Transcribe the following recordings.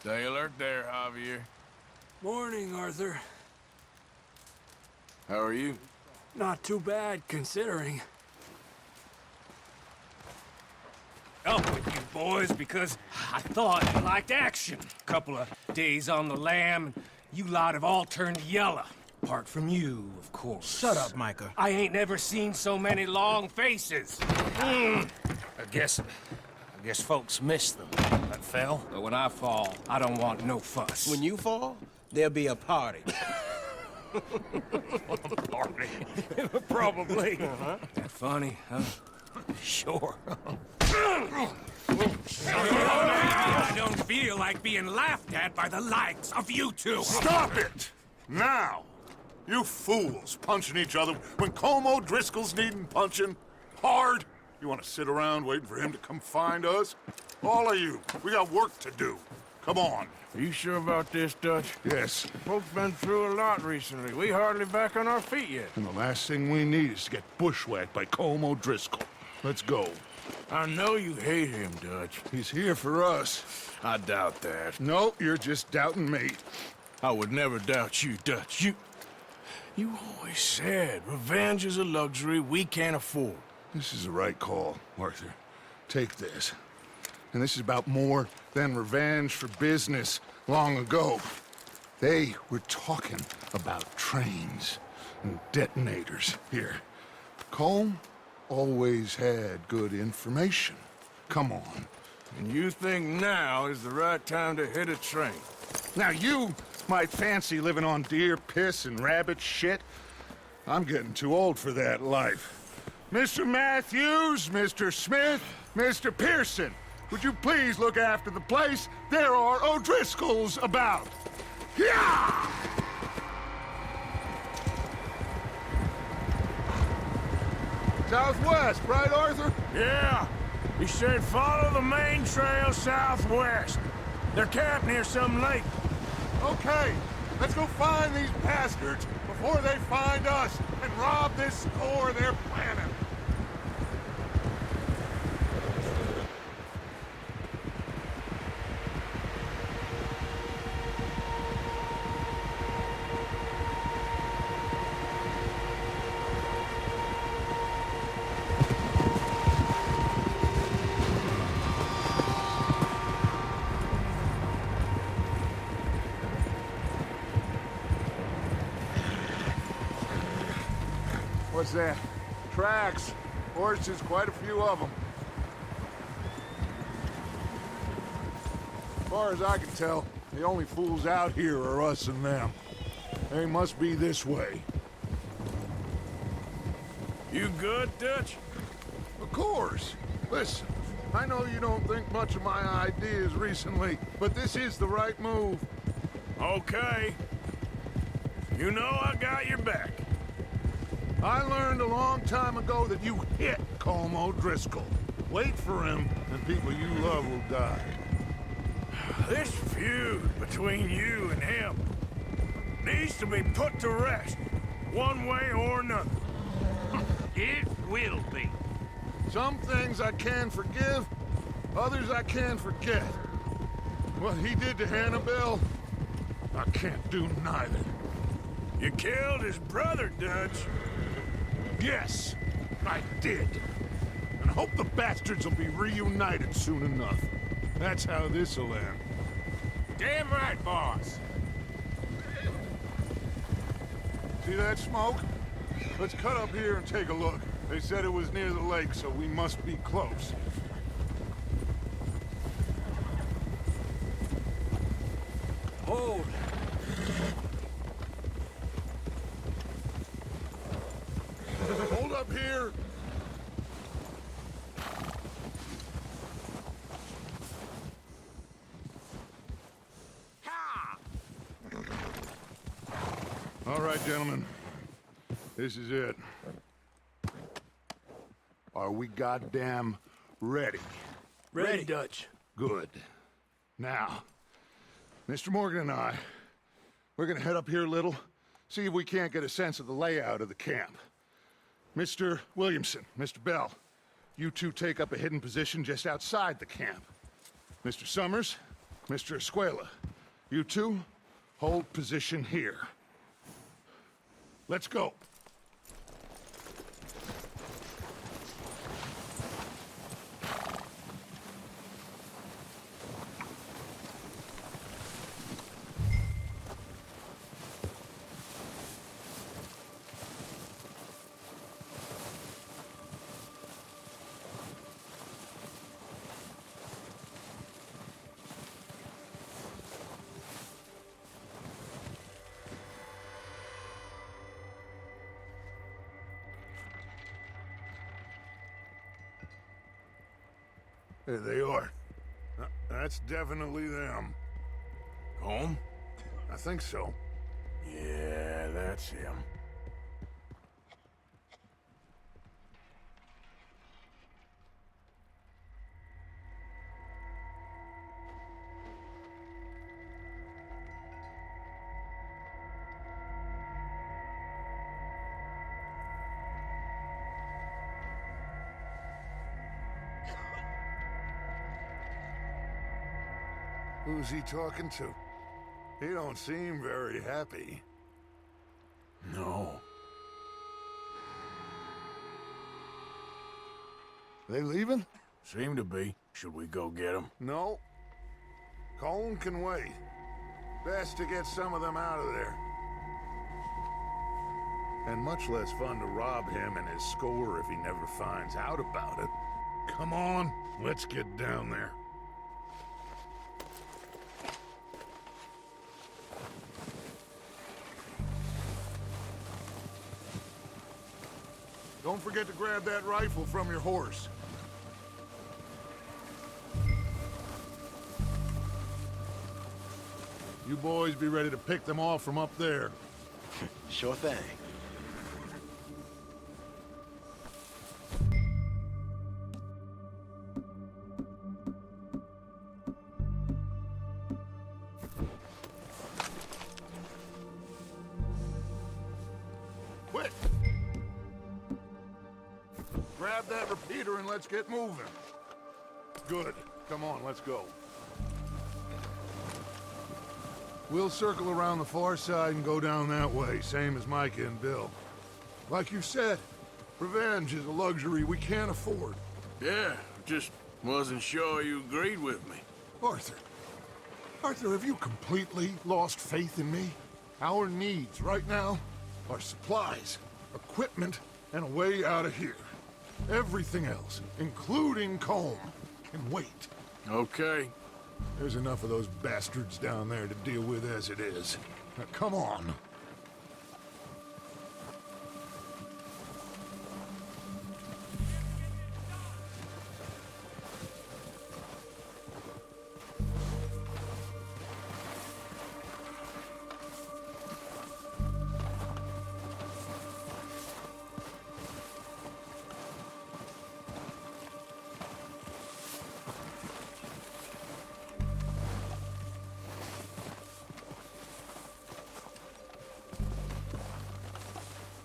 Stay alert there, Javier. Morning, Arthur. How are you? Not too bad, considering. Up with you boys because I thought you liked action. Couple of days on the lam, and you lot have all turned yellow. Apart from you, of course. Shut up, Micah. I ain't never seen so many long faces. I guess folks miss them. That fell. But when I fall, I don't want no fuss. When you fall, there'll be a party. Party. Probably. That funny, huh? Sure. I don't feel like being laughed at by the likes of you two. Stop it! Now! You fools punching each other when Colm O'Driscoll's needing punching hard. You want to sit around waiting for him to come find us? All of you, we got work to do. Come on. Are you sure about this, Dutch? Yes. Folks been through a lot recently. We hardly back on our feet yet. And the last thing we need is to get bushwhacked by Colm O'Driscoll. Let's go. I know you hate him, Dutch. He's here for us. I doubt that. No, you're just doubting me. I would never doubt you, Dutch. You always said revenge is a luxury we can't afford. This is the right call, Arthur. Take this. And this is about more than revenge for business long ago. They were talking about trains and detonators here. Colm always had good information. Come on. And you think now is the right time to hit a train? Now you might fancy living on deer piss and rabbit shit. I'm getting too old for that life. Mr. Matthews, Mr. Smith, Mr. Pearson, would you please look after the place? There are O'Driscolls about. Yeah! Southwest, right, Arthur? Yeah. He said follow the main trail southwest. They're camped near some lake. Okay, let's go find these bastards before they find us and rob this store they're planning. What's that? Tracks. Horses, quite a few of them. As far as I can tell, the only fools out here are us and them. They must be this way. You good, Dutch? Of course. Listen, I know you don't think much of my ideas recently, but this is the right move. Okay. You know I got your back. I learned a long time ago that you hit Colm O'Driscoll. Wait for him, and people you love will die. This feud between you and him needs to be put to rest, one way or another. It will be. Some things I can forgive, others I can forget. What he did to Annabelle, I can't do neither. You killed his brother, Dutch. Yes, I did. And I hope the bastards will be reunited soon enough. That's how this'll end. Damn right, boss. See that smoke? Let's cut up here and take a look. They said it was near the lake, so we must be close. Hold. Hold up here. All right, gentlemen. This is it. Are we goddamn ready? Ready, Dutch. Good. Now, Mr. Morgan and I, we're gonna head up here a little, see if we can't get a sense of the layout of the camp. Mr. Williamson, Mr. Bell, you two take up a hidden position just outside the camp. Mr. Summers, Mr. Escuela, you two, hold position here. Let's go. There they are. That's definitely them. Home? I think so. Yeah, that's him. Who's he talking to? He don't seem very happy. No. They leaving? Seem to be. Should we go get him? No. Colm can wait. Best to get some of them out of there. And much less fun to rob him and his score if he never finds out about it. Come on, let's get down there. Don't forget to grab that rifle from your horse. You boys be ready to pick them off from up there. Sure thing. Quick! Grab that repeater and let's get moving. Good. Come on, let's go. We'll circle around the far side and go down that way, same as Micah and Bill. Like you said, revenge is a luxury we can't afford. Yeah, just wasn't sure you agreed with me. Arthur. Arthur, have you completely lost faith in me? Our needs right now are supplies, equipment, and a way out of here. Everything else, including Colm, can wait. Okay. There's enough of those bastards down there to deal with as it is. Now, come on.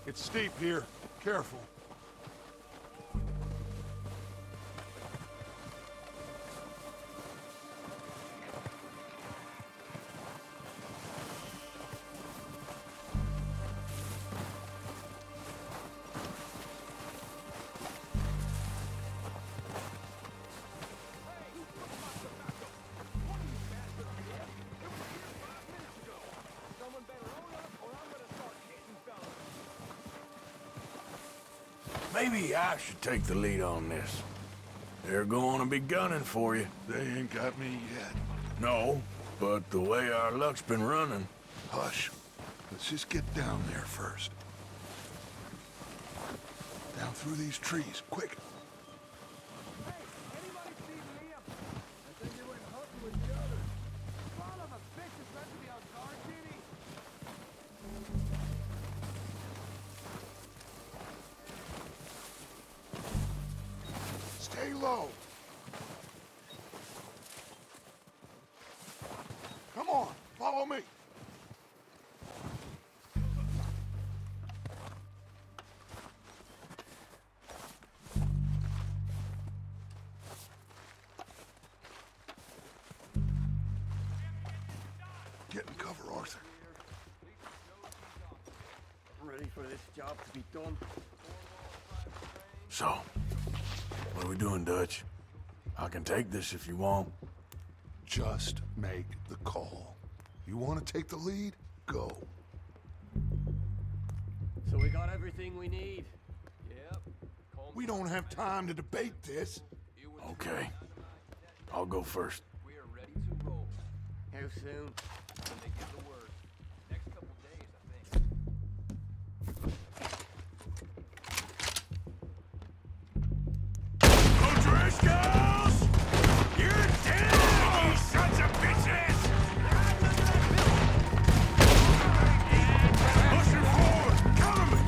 It's steep here. Careful. Maybe I should take the lead on this. They're going to be gunning for you. They ain't got me yet. No, but the way our luck's been running... Hush. Let's just get down there first. Down through these trees, quick. Stay low. Come on, follow me. Cover, Arthur. Ready for this job to be done. So, what are we doing, Dutch? I can take this if you want. Just make the call. You want to take the lead? Go. So we got everything we need. Yep. We don't have time to debate this. Okay. I'll go first. We are ready to roll. How soon? When they give the word. Next couple days, I think. O'Driscolls! You're dead, you sons of bitches! Pushing forward! Cover me!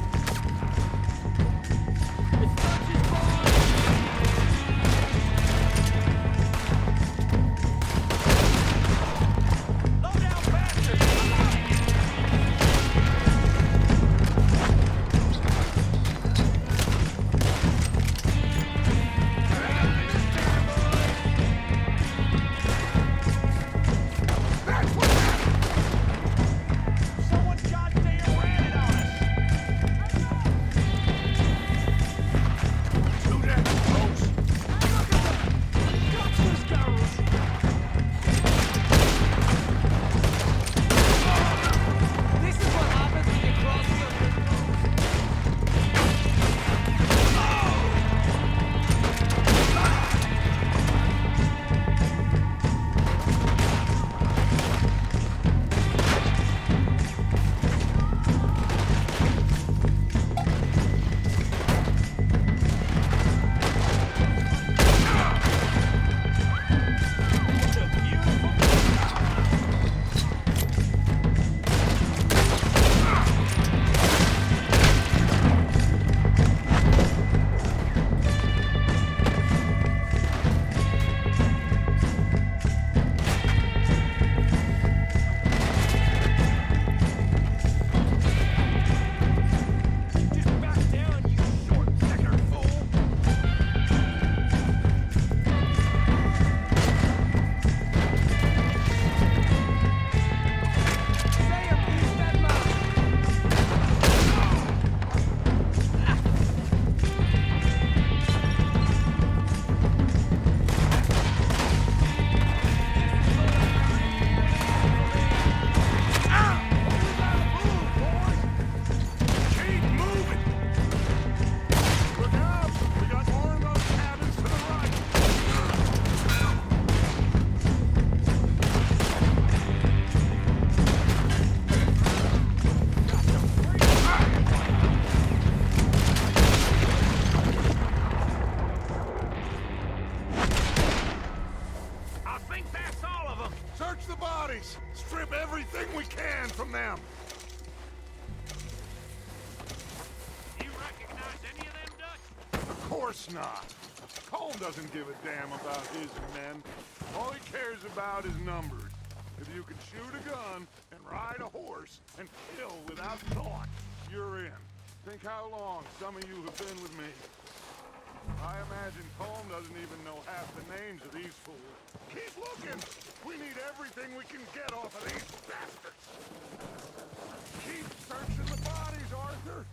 Low down bastard! Someone goddamn ran it on us! Do that close! This is what happens when you cross the... Just back down, you short-pecker fool! Keep moving! Look out! We got more of those cabins to the right! I think that's all of them! Search the bodies! Strip everything we can from them! You recognize any of them, Dutch? Of course not. Colm doesn't give a damn about his men. All he cares about is numbers. If you can shoot a gun and ride a horse and kill without thought, you're in. Think how long some of you have been with me. I imagine Colm doesn't even know half the names of these fools. Keep looking! We need everything we can get off of these bastards! Keep searching the bodies, Arthur!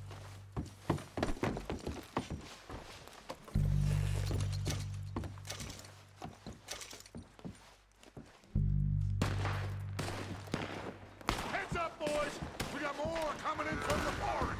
Heads up, boys! We got more coming in from the forest!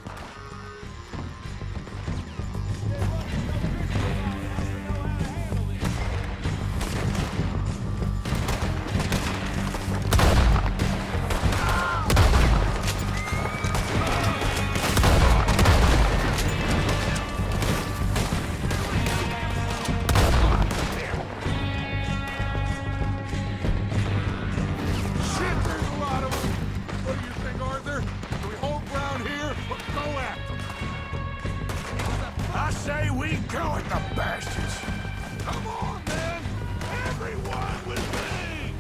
Shit, there's a lot of them! What do you think, Arthur? Do we hold ground here or go after them? I say we go at the bastards! Come on, man! Everyone with me!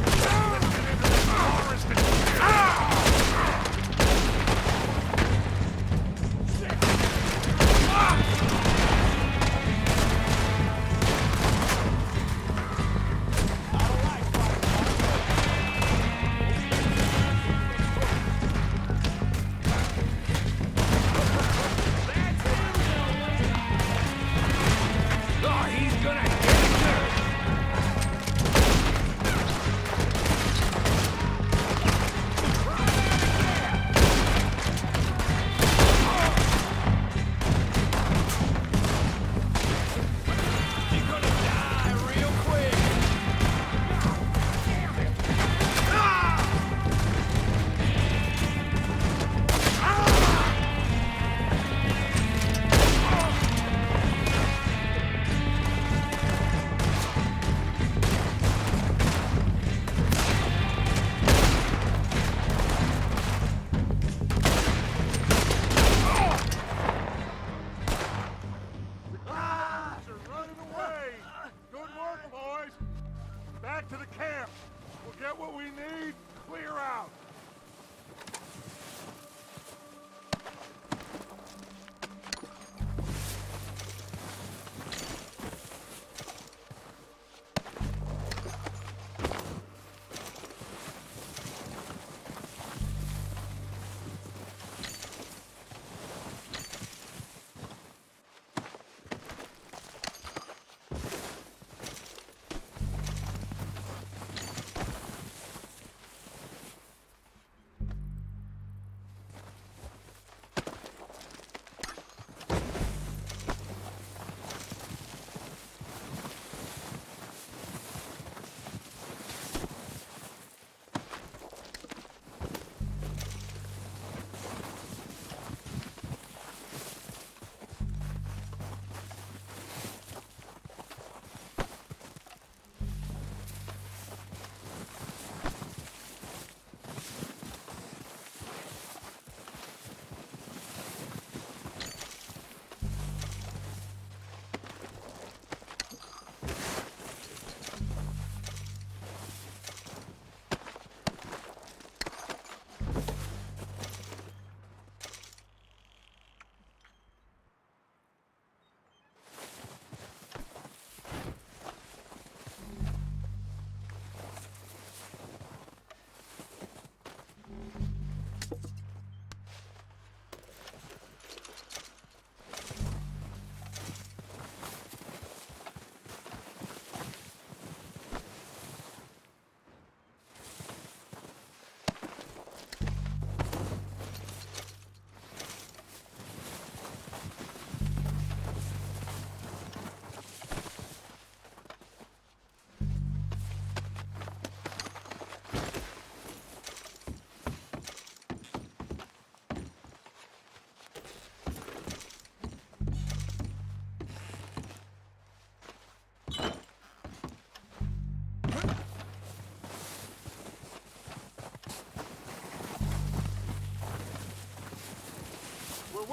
Let's get into the forest and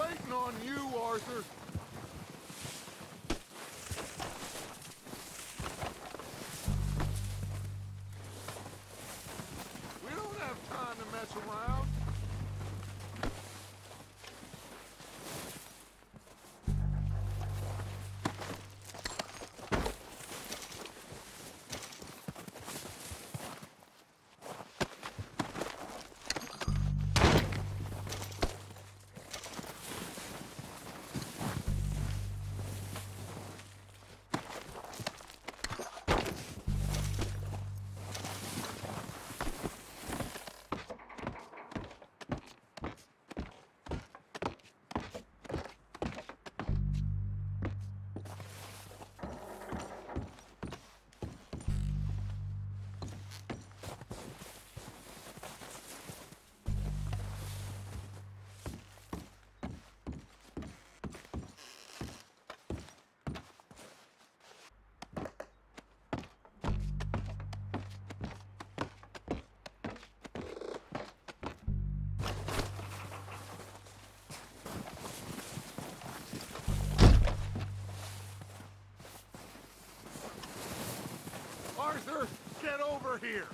waiting on you, Arthur. We don't have time to mess around. Arthur, get over here!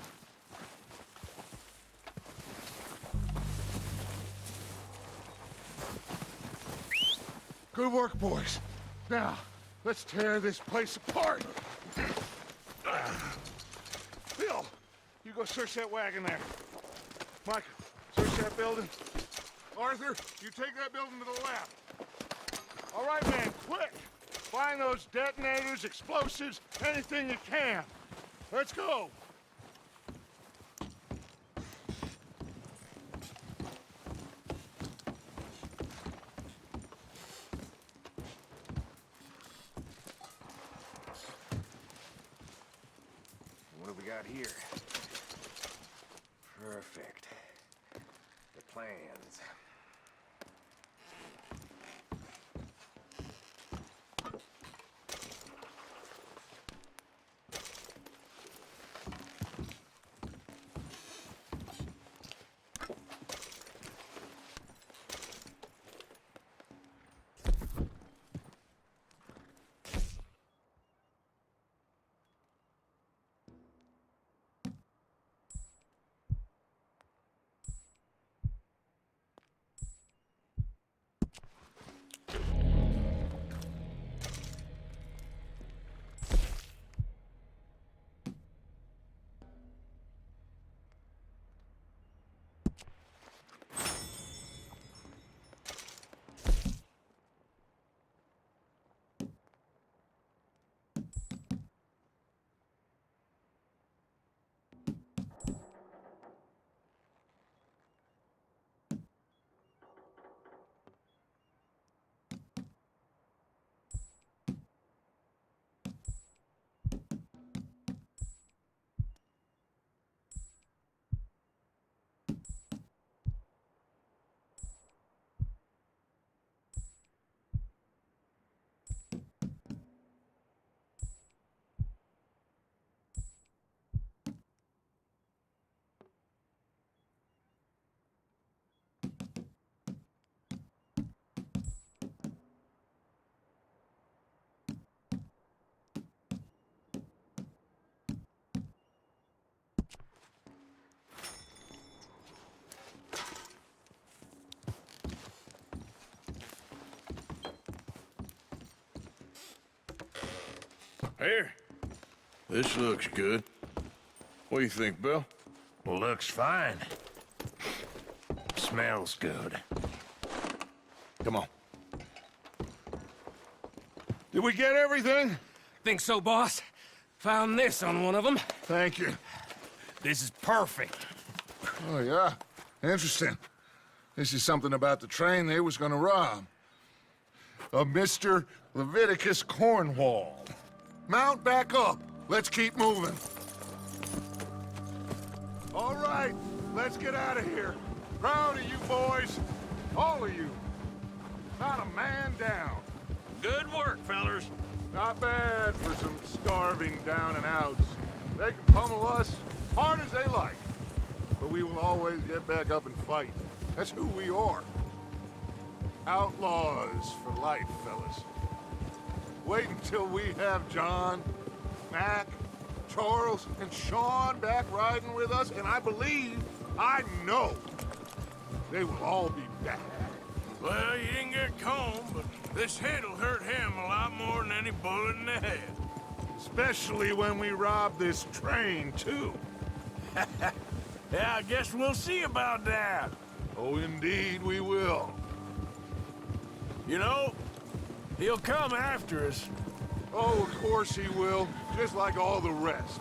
Good work, boys. Now, let's tear this place apart. Bill, you go search that wagon there. Mike, search that building. Arthur, you take that building to the left. All right, man, quick! Find those detonators, explosives, anything you can. Let's go! What do we got here? Perfect. The plans. Here. This looks good. What do you think, Bill? Looks fine. Smells good. Come on. Did we get everything? Think so, boss? Found this on one of them. Thank you. This is perfect. Oh, yeah? Interesting. This is something about the train they was gonna rob. A Mr. Leviticus Cornwall. Mount back up. Let's keep moving. All right, let's get out of here. Proud of you boys. All of you. Not a man down. Good work, fellers. Not bad for some starving down and outs. They can pummel us hard as they like. But we will always get back up and fight. That's who we are. Outlaws for life, fellas. Wait until we have John, Mac, Charles, and Sean back riding with us, and I know, they will all be back. Well, you didn't get Combe, but this hit'll hurt him a lot more than any bullet in the head. Especially when we rob this train, too. Yeah, I guess we'll see about that. Oh, indeed we will. You know, he'll come after us. Oh, of course he will, just like all the rest.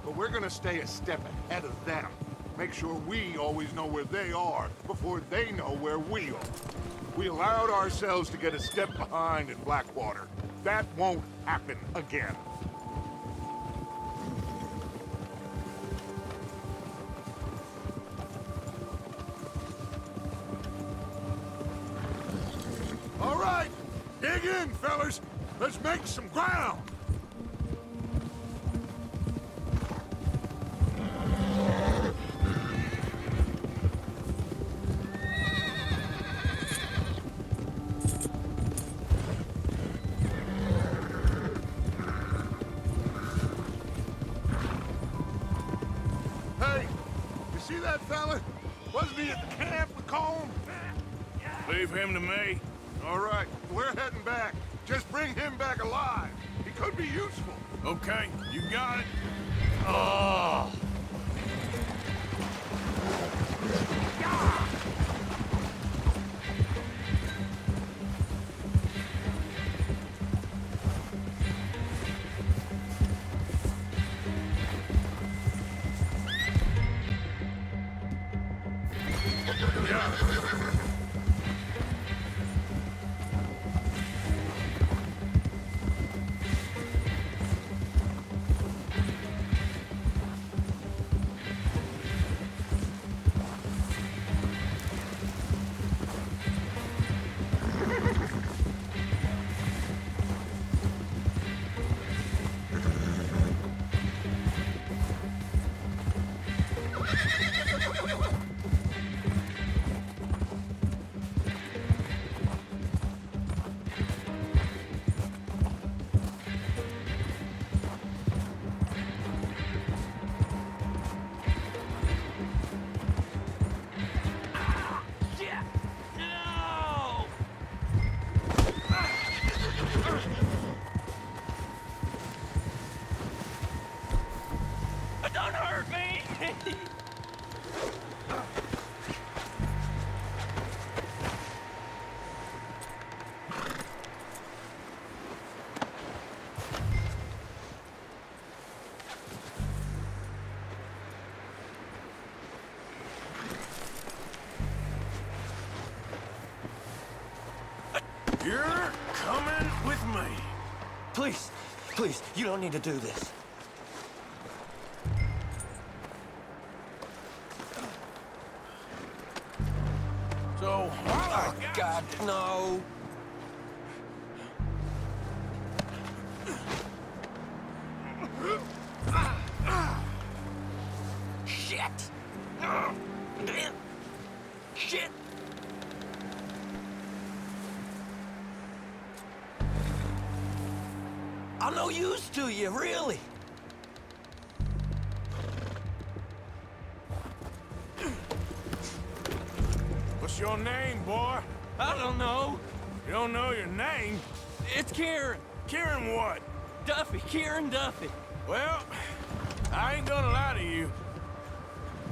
But we're gonna stay a step ahead of them. Make sure we always know where they are before they know where we are. We allowed ourselves to get a step behind in Blackwater. That won't happen again. All right, dig in, fellas. Let's make some ground. Hey, you see that fella? Wasn't he at the camp with Colm? Leave him to me. All right, we're heading back. Just bring him back alive. He could be useful. Okay, you got it. Oh! Don't hurt me! You're coming with me. Please, please, you don't need to do this. So, Oh, God, no. Shit. Shit. I'm no use to you, really. what's your name, boy? I don't know. You don't know your name? It's Kieran. Kieran what? Duffy. Kieran Duffy. Well, I ain't gonna lie to you.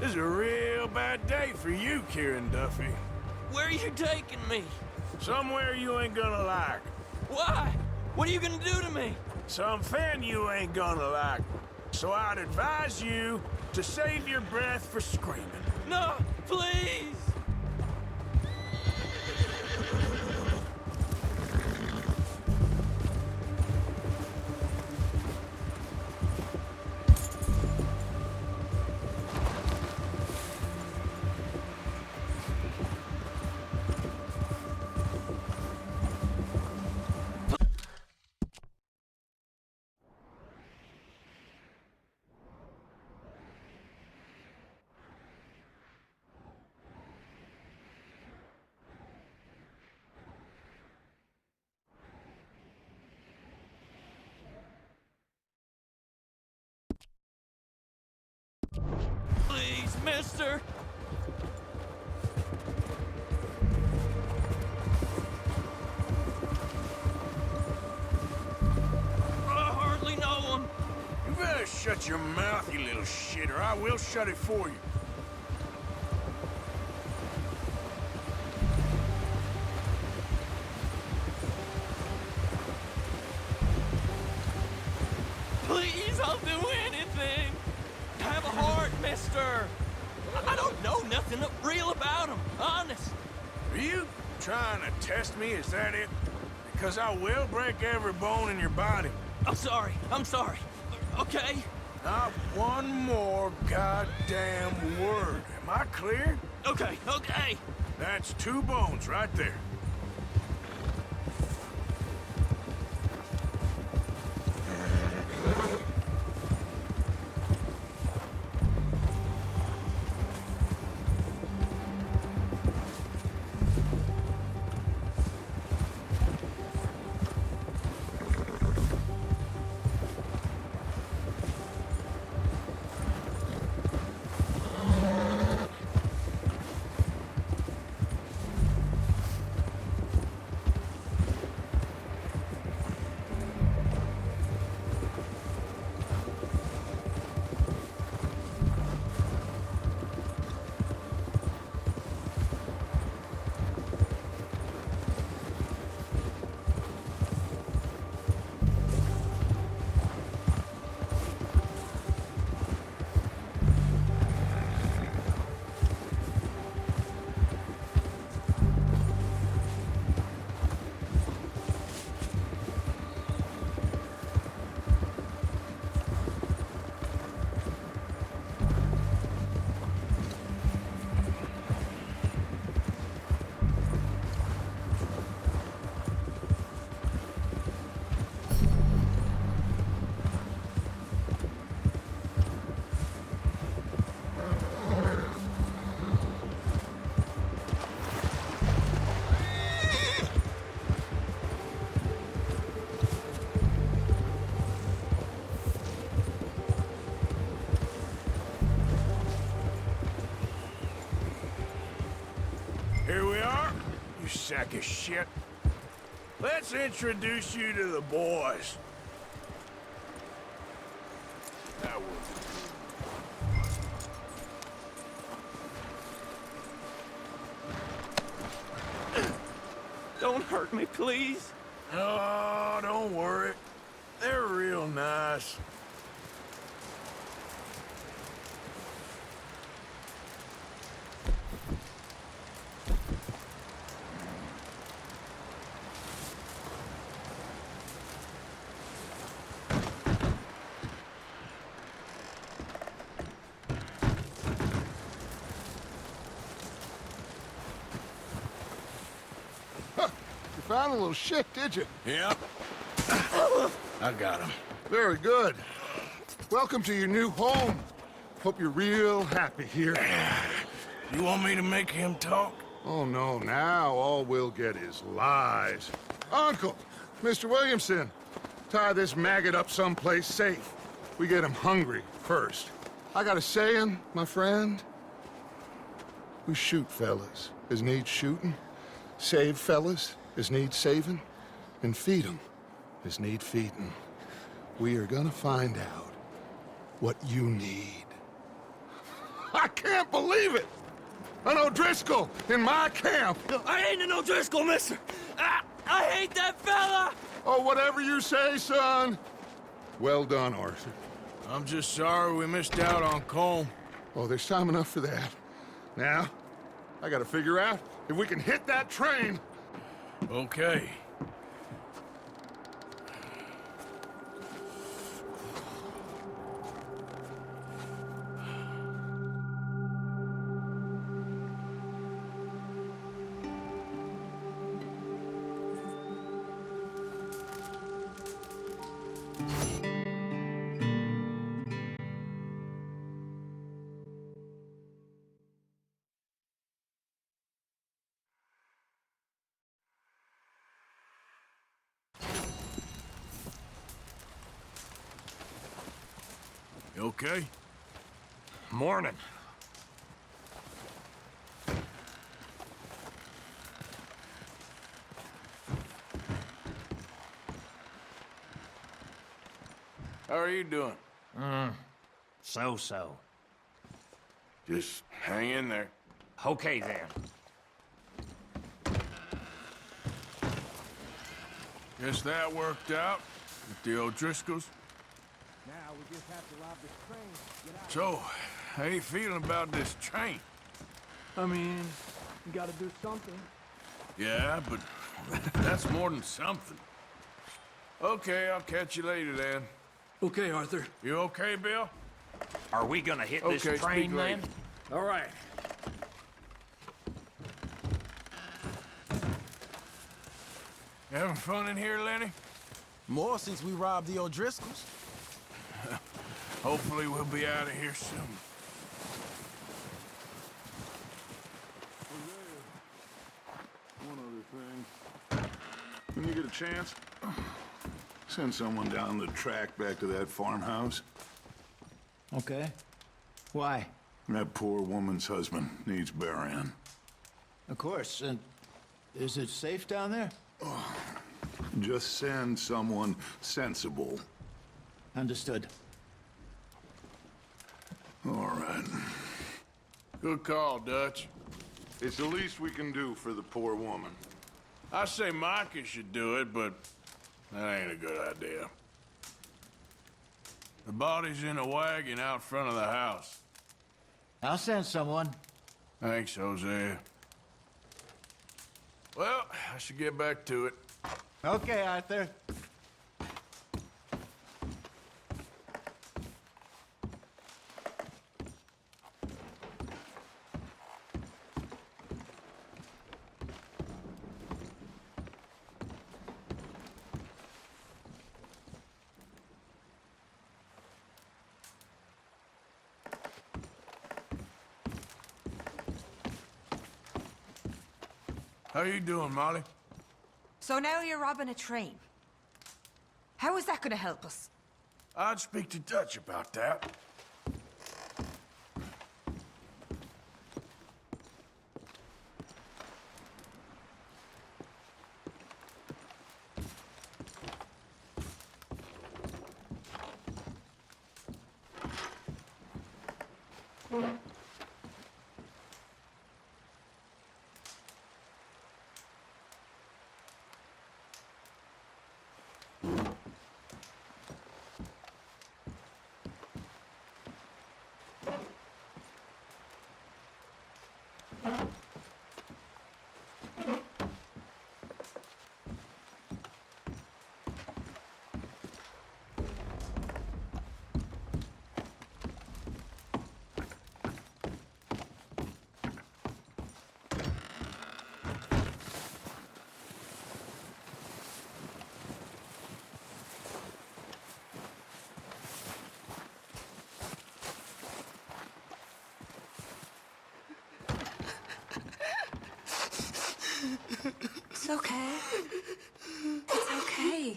This is a real bad day for you, Kieran Duffy. Where are you taking me? Somewhere you ain't gonna like. Why? What are you gonna do to me? Something you ain't gonna like. So I'd advise you to save your breath for screaming. No, please. mister. I hardly know him. You better shut your mouth, you little shit, or I will shut it for you. Please, I'll do anything. Have a heart, mister. I don't know nothing real about him, honest. Are you trying to test me? Is that it? Because I will break every bone in your body. I'm sorry. Okay? Not one more goddamn word. Am I clear? Okay. That's 2 bones right there. Here we are, you sack of shit. Let's introduce you to the boys. That will. Don't hurt me, please. Oh, don't worry. They're real nice. You found a little shit, did you? Yep. I got him. Very good. Welcome to your new home. Hope you're real happy here. You want me to make him talk? Oh, no, now all we'll get is lies. Uncle, Mr. Williamson, tie this maggot up someplace safe. We get him hungry first. I got a saying, my friend. We shoot fellas as need shooting, save fellas as need saving, and feed 'em as need feeding. We are gonna find out what you need. I can't believe it! An O'Driscoll in my camp! I ain't an O'Driscoll, mister. I hate that fella. Oh, whatever you say, son. Well done, Arthur. I'm just sorry we missed out on Colm. Oh, there's time enough for that. Now, I gotta figure out if we can hit that train. Okay. You okay? Morning. How are you doing? So-so. Just hang in there. Okay, then. Guess that worked out with the O'Driscolls. Now we just have to rob this train. Get out. So, how you feeling about this train? I mean, you gotta do something. Yeah, but that's more than something. Okay, I'll catch you later then. Okay, Arthur. You okay, Bill? Are we gonna hit Okay, this speak train, later. then? All right. You having fun in here, Lenny? More since we robbed the O'Driscolls. Hopefully we'll be out of here soon. One other thing. When you get a chance, send someone down the track back to that farmhouse. Okay. Why? That poor woman's husband needs burying. Of course. And is it safe down there? Just send someone sensible. Understood. All right. Good call, Dutch. It's the least we can do for the poor woman. I say Micah should do it, but that ain't a good idea. The body's in a wagon out front of the house. I'll send someone. Thanks, Hosea. Well, I should get back to it. Okay, Arthur. How you doing, Molly? So now you're robbing a train. How is that gonna help us? I'd speak to Dutch about that. It's okay. It's okay.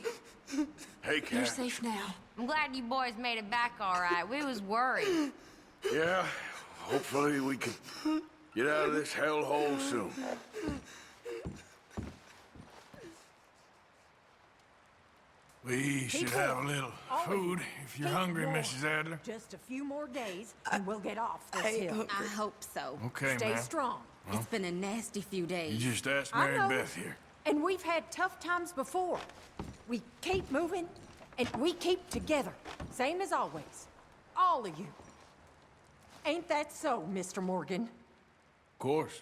Hey, Cat. You're safe now. I'm glad you boys made it back all right. We was worried. Yeah, hopefully we can get out of this hellhole soon. We should have a little food if you're hungry, Mrs. Adler. Just a few more days, and we'll get off this hill. I hope so. Okay, Stay man. strong. It's been a nasty few You days. just asked I Mary know. Beth here. And we've had tough times before. We keep moving, and we keep together. Same as always. All of you. Ain't that so, Mr. Morgan? Of course.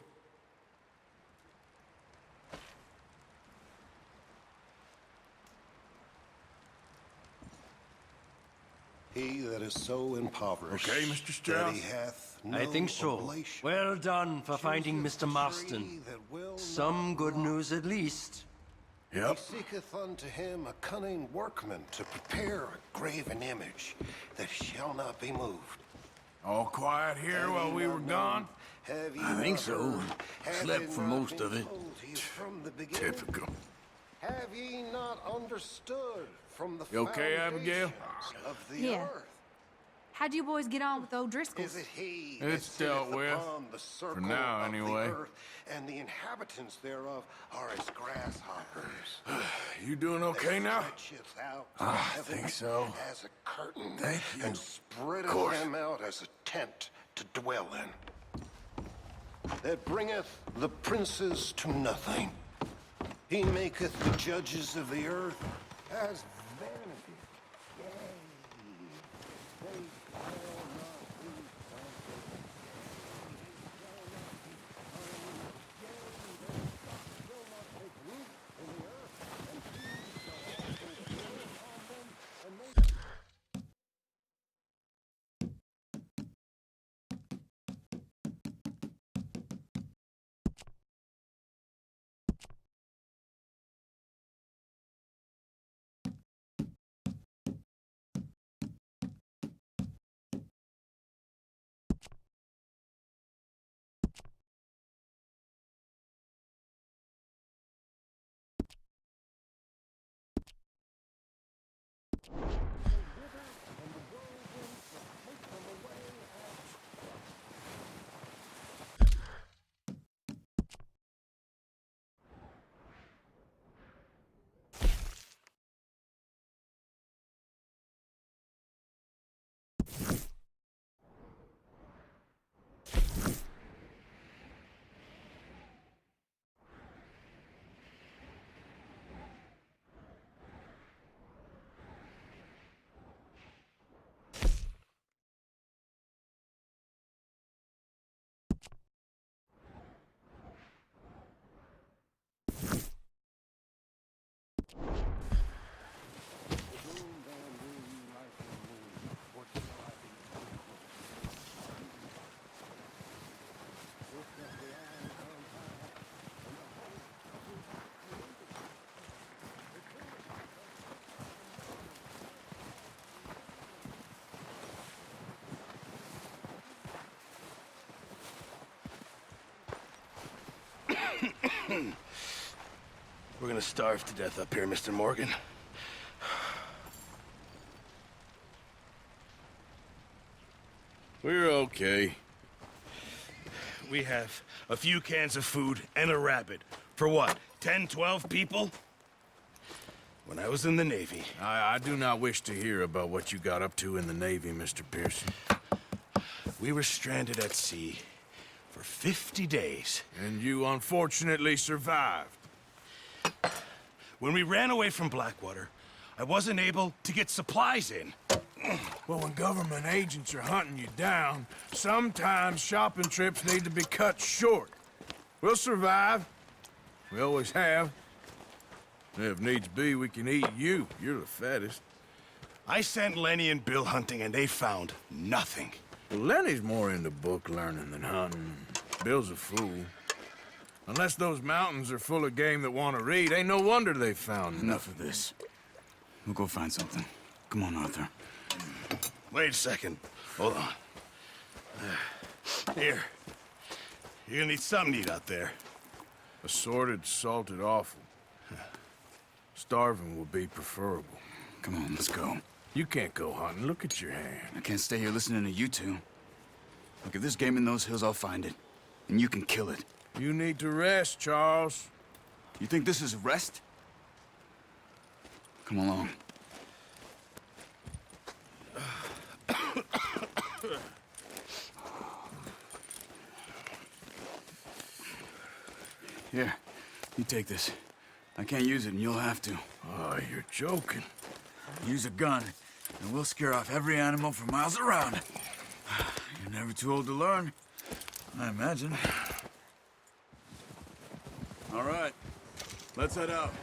He that is so impoverished Okay, Mr. that Strauss? he hath no I think so. oblation, Well done for finding chooseth Mr. the Marston. tree that will Some not good rot. news at least. He Yep. seeketh unto him a cunning workman to prepare a graven image that shall not be moved. All quiet here Have while ye we not were known? gone? Have ye I think not so. heard? Have Slept ye for not most been of it. told he is from the beginning? Typical. Have ye not understood from the You okay, Abigail? foundations of the Yeah. earth? How'd you boys get on with old Driscoll's? Is it he It's that dealt sitteth with. upon the circle now, of the anyway. earth, and the inhabitants thereof are as grasshoppers? You doing okay now? Stretcheth out I heaven think so. as a curtain, Thank you. and spreadeth course. them out as a tent to dwell in. That bringeth the princes to nothing. He maketh the judges of the earth as vanity. Yea, they shall not be We're gonna starve to death up here, Mr. Morgan. We're okay. We have a few cans of food and a rabbit. For what, 10, 12 people? When I was in the Navy... I do not wish to hear about what you got up to in the Navy, Mr. Pearson. We were stranded at sea for 50 days. And you unfortunately survived. When we ran away from Blackwater, I wasn't able to get supplies in. Well, when government agents are hunting you down, sometimes shopping trips need to be cut short. We'll survive. We always have. If needs be, we can eat you. You're the fattest. I sent Lenny and Bill hunting, and they found nothing. Well, Lenny's more into book learning than hunting. Bill's a fool. Unless those mountains are full of game that want to read, ain't no wonder they found Enough of this. We'll go find something. Come on, Arthur. Wait a second. Hold on. Here. You're gonna need something to eat out there. Assorted, salted offal. Starving would be preferable. Come on, let's go. You can't go hunting. Look at your hand. I can't stay here listening to you two. Look, if there's game in those hills, I'll find it. And you can kill it. You need to rest, Charles. You think this is rest? Come along. Here, you take this. I can't use it, and you'll have to. Oh, you're joking. Use a gun, and we'll scare off every animal for miles around. You're never too old to learn, I imagine. All right, let's head out.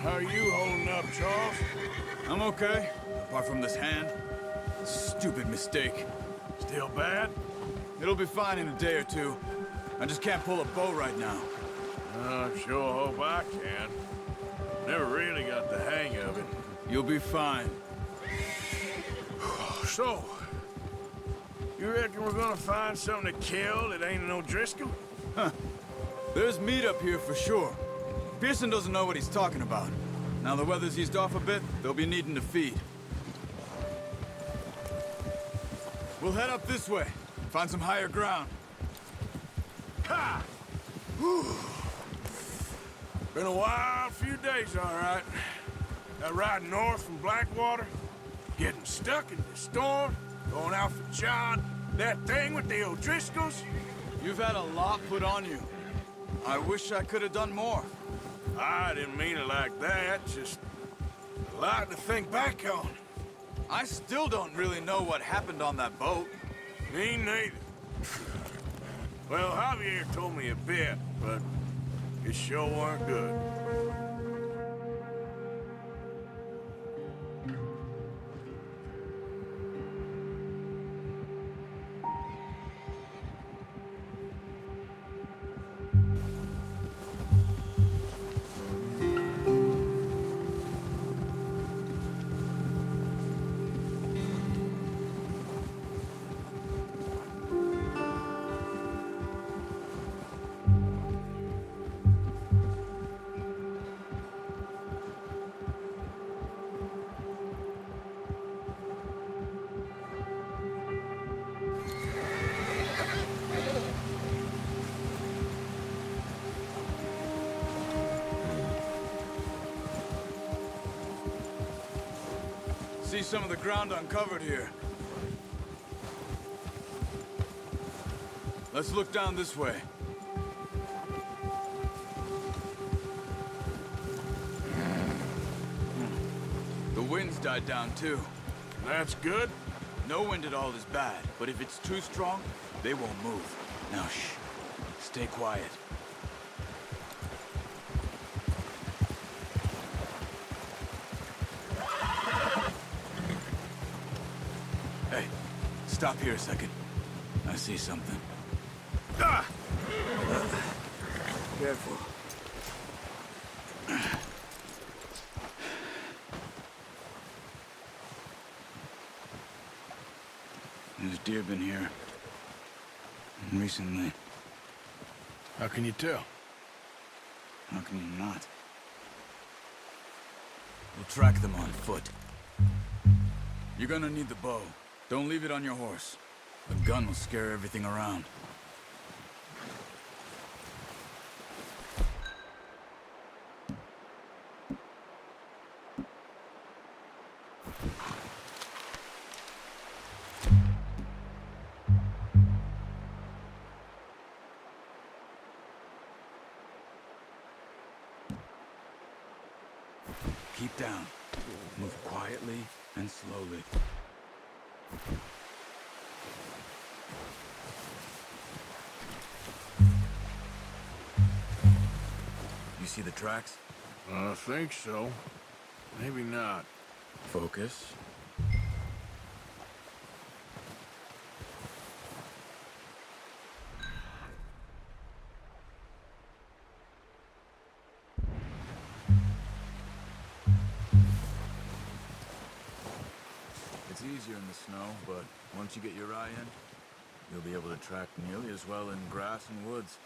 How are you holding up, Charles? I'm okay, apart from this hand. Stupid mistake. Still bad? It'll be fine in a day or two. I just can't pull a bow right now. I sure hope I can. Never really got the hang of it. You'll be fine. So, you reckon we're gonna find something to kill that ain't no Driscoll? Huh. There's meat up here for sure. Pearson doesn't know what he's talking about. Now the weather's eased off a bit, they'll be needing to feed. We'll head up this way, find some higher ground. Ha! Whew. Been a wild few days, all right. That ride north from Blackwater, getting stuck in the storm, going out for John, that thing with the O'Driscolls. You've had a lot put on you. I wish I could have done more. I didn't mean it like that, just a lot to think back on. I still don't really know what happened on that boat. Me neither. Well, Javier told me a bit, but it sure weren't good. See some of the ground uncovered here. Let's look down this way. The wind's died down too. That's good. No wind at all is bad, but if it's too strong, they won't move. Now shh. Stay quiet. Hey, stop here a second. I see something. Ah! Careful. There's deer been here. Recently. How can you tell? How can you not? We'll track them on foot. You're gonna need the bow. Don't leave it on your horse. A gun will scare everything around. Keep down. Move quietly and slowly. You see the tracks? I think so. Maybe not. Focus. It's easier in the snow, but once you get your eye in, you'll be able to track nearly as well in grass and woods.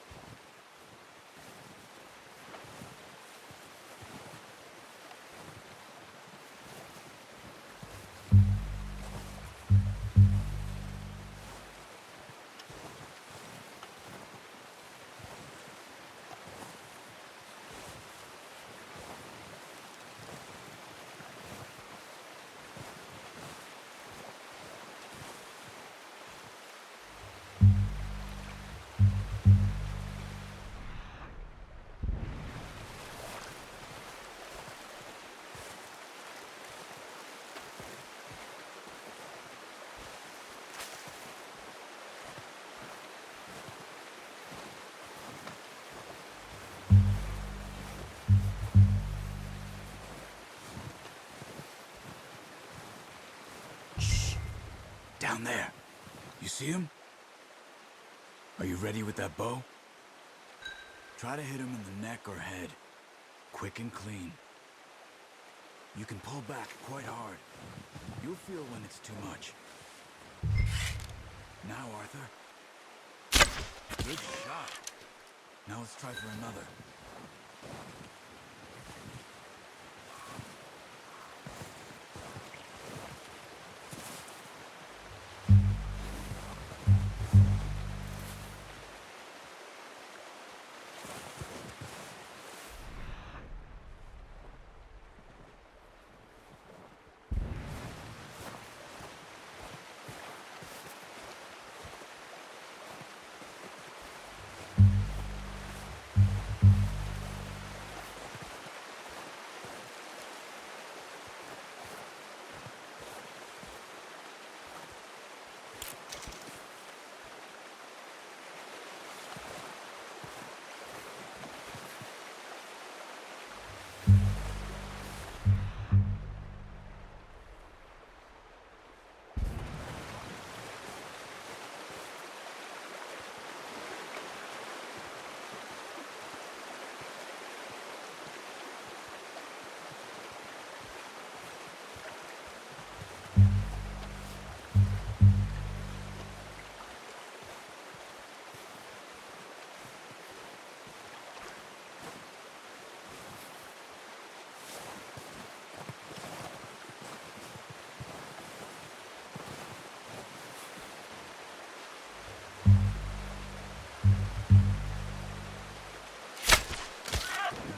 Down there. You see him? Are you ready with that bow? Try to hit him in the neck or head. Quick and clean. You can pull back quite hard. You'll feel when it's too much. Now, Arthur. Good shot. Now let's try for another.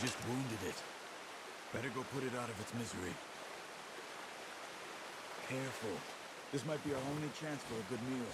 Just wounded it. Better go put it out of its misery. Careful. This might be our only chance for a good meal.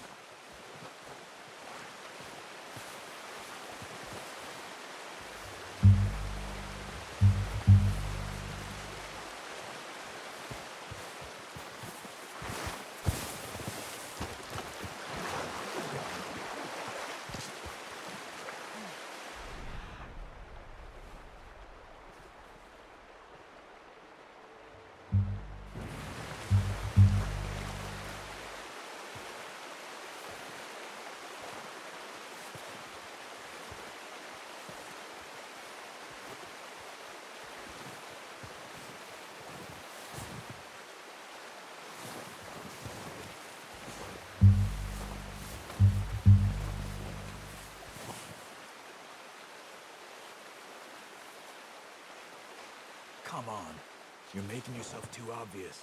Come on. You're making yourself too obvious.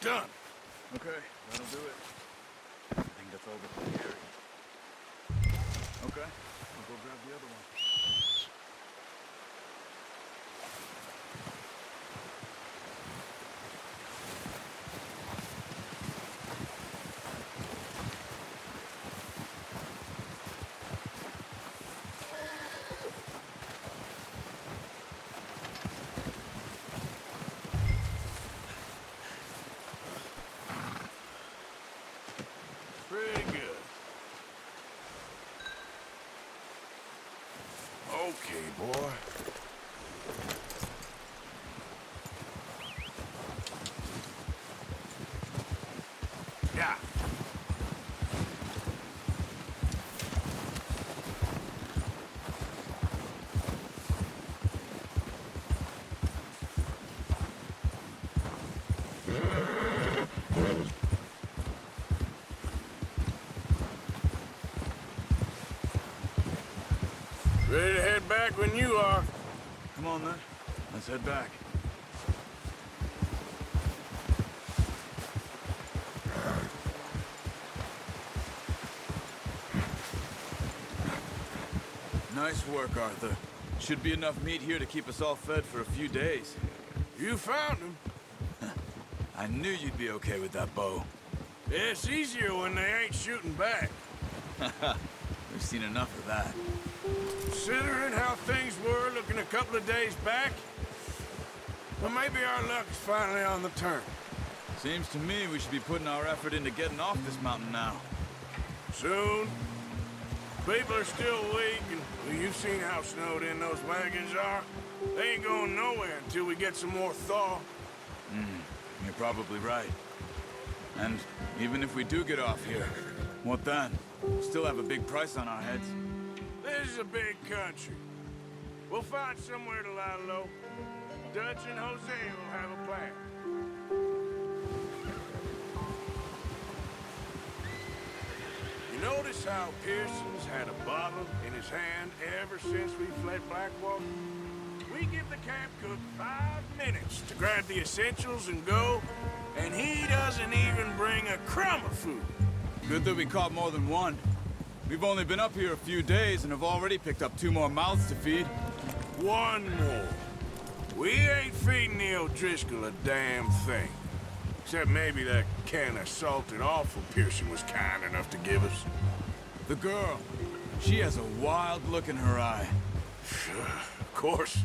Done. Okay, that'll do it. I think that's all the carry. Okay, I'll go grab the other one. Pretty good. Okay, boy. Yeah. Ready to head back when you are. Come on, then. Let's head back. Nice work, Arthur. Should be enough meat here to keep us all fed for a few days. You found him. I knew you'd be okay with that bow. It's easier when they ain't shooting back. We've seen enough of that. Considering how things were looking a couple of days back, well, maybe our luck's finally on the turn. Seems to me we should be putting our effort into getting off this mountain now. Soon. People are still weak, and well, you've seen how snowed in those wagons are. They ain't going nowhere until we get some more thaw. You're probably right. And even if we do get off here, what then? We'll still have a big price on our heads. This is a big country. We'll find somewhere to lie low. Dutch and Jose will have a plan. You notice how Pearson's had a bottle in his hand ever since we fled Blackwater? We give the camp cook 5 minutes to grab the essentials and go, and he doesn't even bring a crumb of food. Good that we caught more than one. We've only been up here a few days and have already picked up 2 more mouths to feed. 1 more. We ain't feeding the O'Driscoll a damn thing. Except maybe that can of salted offal Pearson was kind enough to give us. The girl, she has a wild look in her eye. Of course.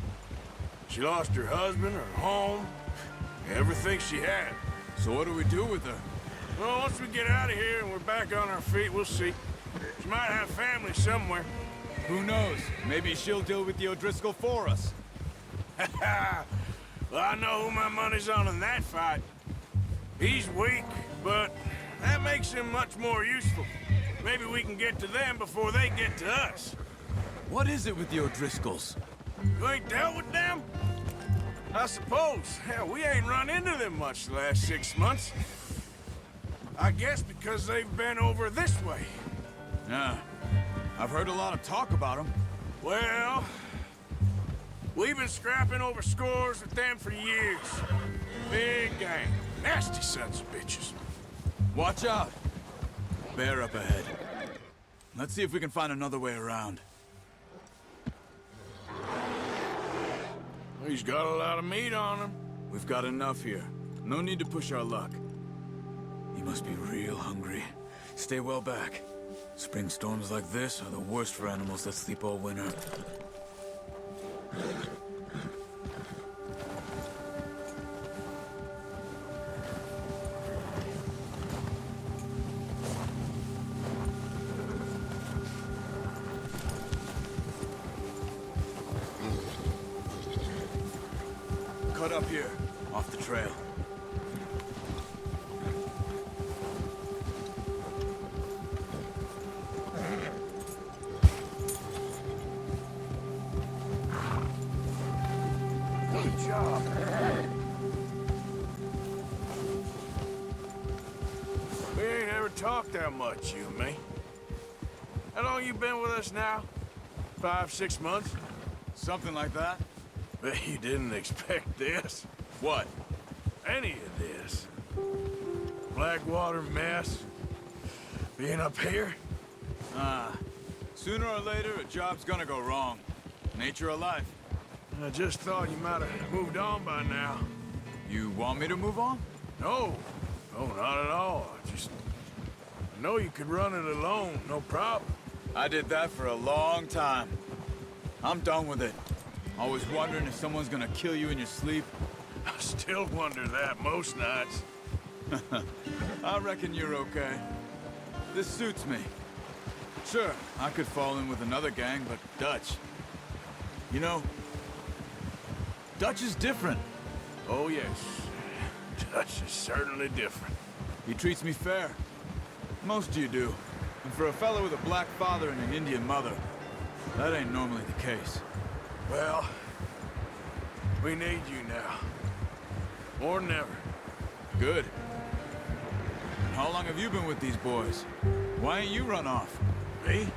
She lost her husband, her home, everything she had. So what do we do with her? Well, once we get out of here and we're back on our feet, we'll see. She might have family somewhere. Who knows? Maybe she'll deal with the O'Driscoll for us. Well, I know who my money's on in that fight. He's weak, but that makes him much more useful. Maybe we can get to them before they get to us. What is it with the O'Driscolls? You ain't dealt with them? I suppose. Hell, we ain't run into them much the last 6 months. I guess because they've been over this way. Yeah. I've heard a lot of talk about them. Well, we've been scrapping over scores with them for years. Big gang. Nasty sons of bitches. Watch out. Bear up ahead. Let's see if we can find another way around. He's got a lot of meat on him. We've got enough here. No need to push our luck. He must be real hungry. Stay well back. Spring storms like this are the worst for animals that sleep all winter. Cut up here, off the trail. Good job. We ain't ever talked that much, you and me. How long you been with us now? 5, 6 months? Something like that. Bet you didn't expect this. What? Any of this. Blackwater mess. Being up here. Sooner or later, a job's gonna go wrong. Nature of life. I just thought you might have moved on by now. You want me to move on? No. No, not at all. I know you could run it alone, no problem. I did that for a long time. I'm done with it. Always wondering if someone's gonna kill you in your sleep. I still wonder that most nights. I reckon you're okay. This suits me. Sure, I could fall in with another gang, but Dutch... You know, Dutch is different. Oh, yes. Dutch is certainly different. He treats me fair. Most of you do. And for a fellow with a black father and an Indian mother, that ain't normally the case. Well, we need you now. More than ever. Good. And how long have you been with these boys? Why ain't you run off? Me?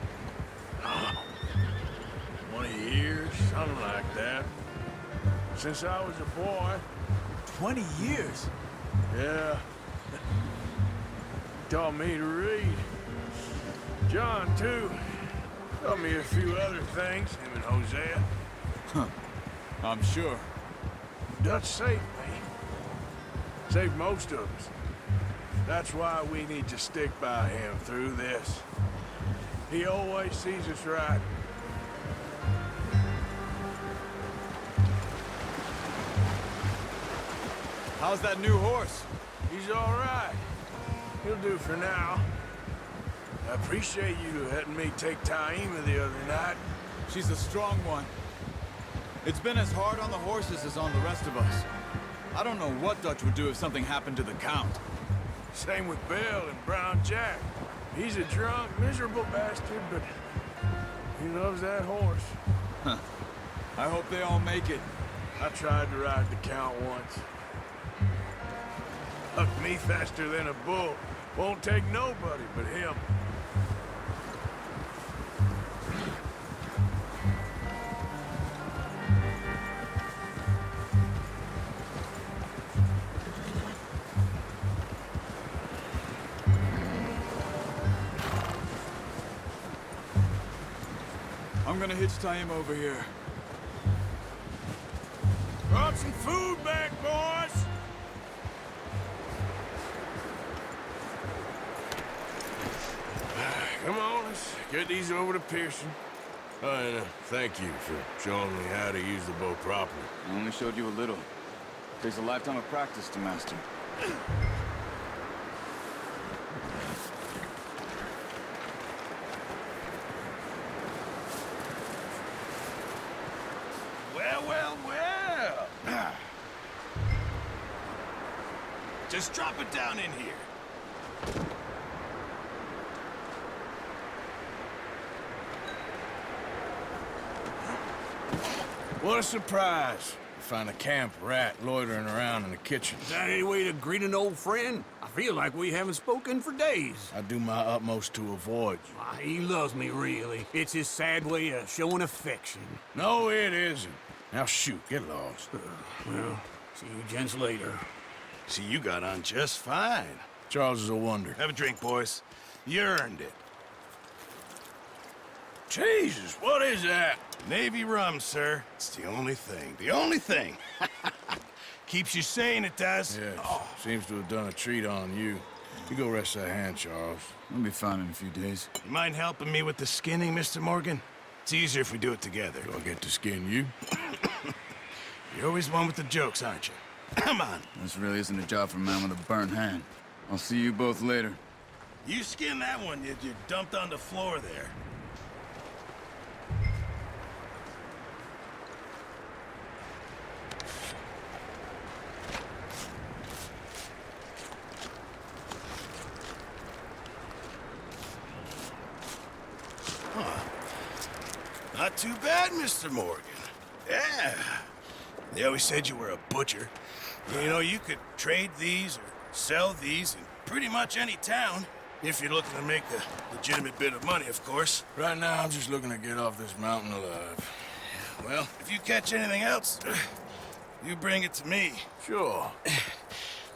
20 years, something like that. Since I was a boy. 20 years? Yeah. Taught me to read. John, too. Taught me a few other things, him and Hosea. Huh. I'm sure. Dutch saved me. Saved most of us. That's why we need to stick by him through this. He always sees us right. How's that new horse? He's all right. He'll do for now. I appreciate you letting me take Taima the other night. She's a strong one. It's been as hard on the horses as on the rest of us. I don't know what Dutch would do if something happened to the Count. Same with Bill and Brown Jack. He's a drunk, miserable bastard, but he loves that horse. Huh. I hope they all make it. I tried to ride the Count once. Hucked me faster than a bull. Won't take nobody but him. I'm gonna hitch Taima over here. Brought some food back, boys! Come on, let's get these over to Pearson. Oh, and thank you for showing me how to use the bow properly. I only showed you a little. Takes a lifetime of practice to master. Well. Just drop it down in here. What a surprise. Find a camp rat loitering around in the kitchen. Is that any way to greet an old friend? I feel like we haven't spoken for days. I do my utmost to avoid you. He loves me, really. It's his sad way of showing affection. No, it isn't. Now shoot, get lost. Well, see you gents later. See, you got on just fine. Charles is a wonder. Have a drink, boys. You earned it. Jesus, what is that? Navy rum, sir. It's the only thing. The only thing. Keeps you sane, it does. Yes, seems to have done a treat on you. You go rest that hand, Charles. I'll be fine in a few days. You mind helping me with the skinning, Mr. Morgan? It's easier if we do it together. Do I get to skin you? You're always one with the jokes, aren't you? Come on. This really isn't a job for a man with a burnt hand. I'll see you both later. You skin that one you dumped on the floor there. Not too bad, Mr. Morgan. Yeah. They always said you were a butcher. You know, you could trade these or sell these in pretty much any town. If you're looking to make a legitimate bit of money, of course. Right now, I'm just looking to get off this mountain alive. Well, if you catch anything else, you bring it to me. Sure.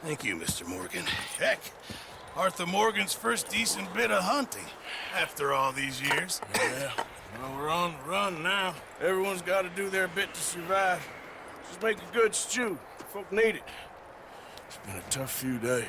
Thank you, Mr. Morgan. Heck, Arthur Morgan's first decent bit of hunting after all these years. Yeah. Well, we're on the run now. Everyone's got to do their bit to survive. Just make a good stew. Folk need it. It's been a tough few days.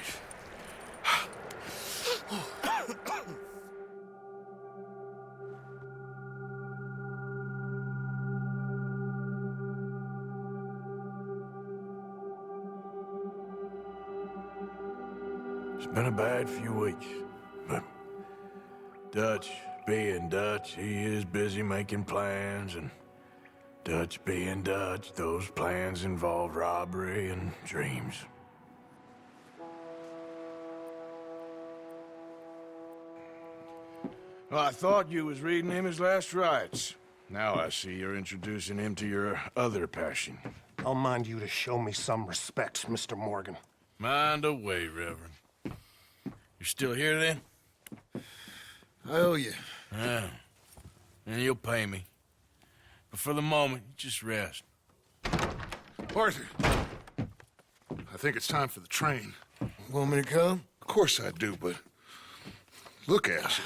It's been a bad few weeks, but Dutch being Dutch, he is busy making plans, and Dutch being Dutch, those plans involve robbery and dreams. Well, I thought you was reading him his last rites. Now I see you're introducing him to your other passion. I'll mind you to show me some respect, Mr. Morgan. Mind away, Reverend. You still here, then? I owe you. Yeah. And you'll pay me. But for the moment, just rest. Arthur, I think it's time for the train. Want me to come? Of course I do, but look at you.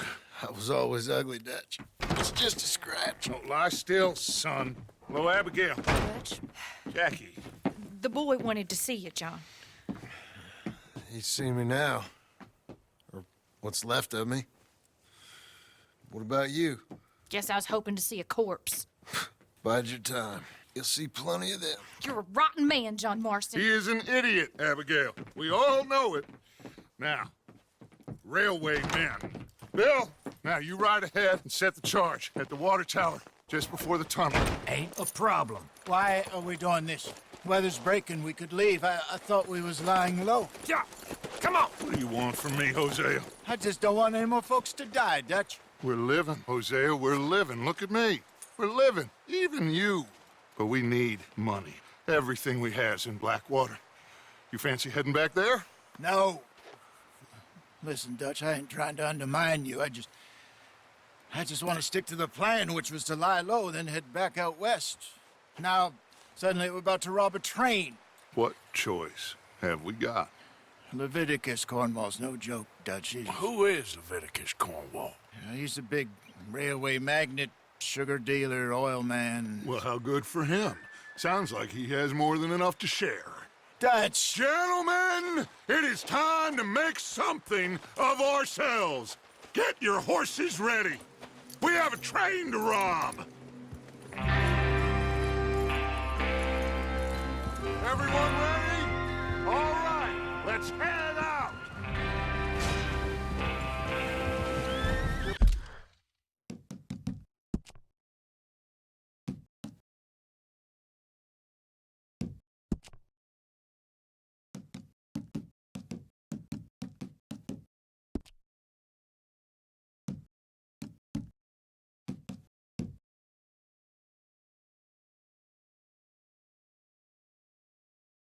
I was always ugly, Dutch. It's just a scratch. Don't lie still, son. Hello, Abigail. Dutch? Jackie. The boy wanted to see you, John. He's seen me now. Or what's left of me. What about you? Guess I was hoping to see a corpse. Bide your time. You'll see plenty of them. You're a rotten man, John Marston. He is an idiot, Abigail. We all know it. Now, railway men. Bill, now you ride ahead and set the charge at the water tower just before the tunnel. Ain't a problem. Why are we doing this? Weather's breaking, we could leave. I thought we was lying low. Yeah, come on. What do you want from me, Hosea? I just don't want any more folks to die, Dutch. We're living, Hosea, we're living. Look at me. We're living, even you. But we need money. Everything we has in Blackwater. You fancy heading back there? No. Listen, Dutch, I ain't trying to undermine you. I just want to stick to the plan, which was to lie low, then head back out west. Now, suddenly we're about to rob a train. What choice have we got? Leviticus Cornwall's no joke, Dutch. Who is Leviticus Cornwall? He's a big railway magnate, sugar dealer, oil man. Well, how good for him. Sounds like he has more than enough to share. Dutch! Gentlemen, it is time to make something of ourselves. Get your horses ready. We have a train to rob. Everyone ready? All right, let's head out.